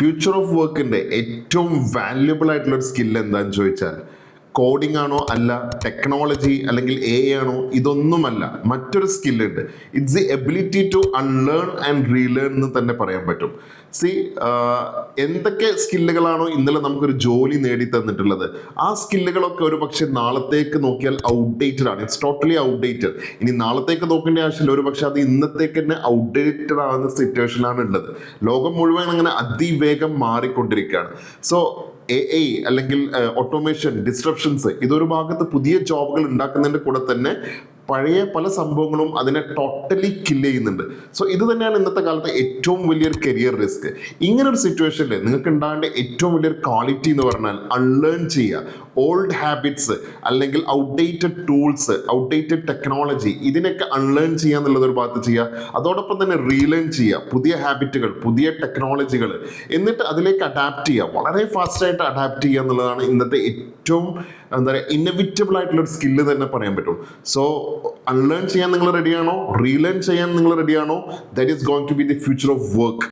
Future of വർക്കിൻ്റെ ഏറ്റവും valuable ആയിട്ടുള്ള ഒരു സ്കിൽ എന്താണെന്ന് ചോദിച്ചാൽ കോഡിംഗ് ആണോ അല്ല, ടെക്നോളജി അല്ലെങ്കിൽ എ ആണോ, ഇതൊന്നുമല്ല. മറ്റൊരു സ്കില്ലുണ്ട്. It's the ability to unlearn and relearn എന്ന് തന്നെ പറയാൻ പറ്റും. സി, എന്തൊക്കെ സ്കില്ലുകളാണോ ഇന്നലെ നമുക്കൊരു ജോലി നേടി തന്നിട്ടുള്ളത്, ആ സ്കില്ലുകളൊക്കെ ഒരു പക്ഷെ നാളത്തേക്ക് നോക്കിയാൽ ഔട്ട്ഡേറ്റഡ് ആണ്. It's totally outdated. ഇനി നാളത്തേക്ക് നോക്കേണ്ട ആവശ്യമില്ല, ഒരു പക്ഷെ അത് ഇന്നത്തേക്ക് തന്നെ ഔട്ട്ഡേറ്റഡ് ആവുന്ന സിറ്റുവേഷനിലാണ് ഉള്ളത്. ലോകം മുഴുവൻ അങ്ങനെ അതിവേഗം മാറിക്കൊണ്ടിരിക്കുകയാണ്. സോ AI അല്ലെങ്കിൽ ഓട്ടോമേഷൻ, ഡിസ്ട്രപ്ഷൻസ്, ഇതൊരു ഭാഗത്ത് പുതിയ ജോബുകൾ ഉണ്ടാക്കുന്നതിൻ്റെ കൂടെ തന്നെ പഴയ പല സംഭവങ്ങളും അതിനെ ടോട്ടലി കില്ല് ചെയ്യുന്നുണ്ട്. സോ ഇത് തന്നെയാണ് ഇന്നത്തെ കാലത്തെ ഏറ്റവും വലിയൊരു കരിയർ റിസ്ക്. ഇങ്ങനൊരു സിറ്റുവേഷനിൽ നിങ്ങൾക്ക് ഉണ്ടാകേണ്ട ഏറ്റവും വലിയൊരു ക്വാളിറ്റി എന്ന് പറഞ്ഞാൽ അൺലേൺ ചെയ്യുക. ഓൾഡ് ഹാബിറ്റ്സ് അല്ലെങ്കിൽ ഔട്ട്ഡേറ്റഡ് ടൂൾസ്, ഔട്ട്ഡേറ്റഡ് ടെക്നോളജി, ഇതിനൊക്കെ അൺലേൺ ചെയ്യുക എന്നുള്ളത് ഒരു ഭാഗത്ത് ചെയ്യുക. അതോടൊപ്പം തന്നെ റീലേൺ ചെയ്യുക, പുതിയ ഹാബിറ്റുകൾ, പുതിയ ടെക്നോളജികൾ, എന്നിട്ട് അതിലേക്ക് അഡാപ്റ്റ് ചെയ്യുക. വളരെ ഫാസ്റ്റായിട്ട് അഡാപ്റ്റ് ചെയ്യുക എന്നുള്ളതാണ് ഇന്നത്തെ ഏറ്റവും എന്താ പറയുക ഇന്നവിറ്റബിൾ ആയിട്ടുള്ള ഒരു സ്കില്ല് തന്നെ പറയാൻ പറ്റും. സോ അൺലേൺ ചെയ്യാൻ നിങ്ങൾ റെഡിയാണോ? റീലേൺ ചെയ്യാൻ നിങ്ങൾ റെഡിയാണോ? That is going to be the future of work.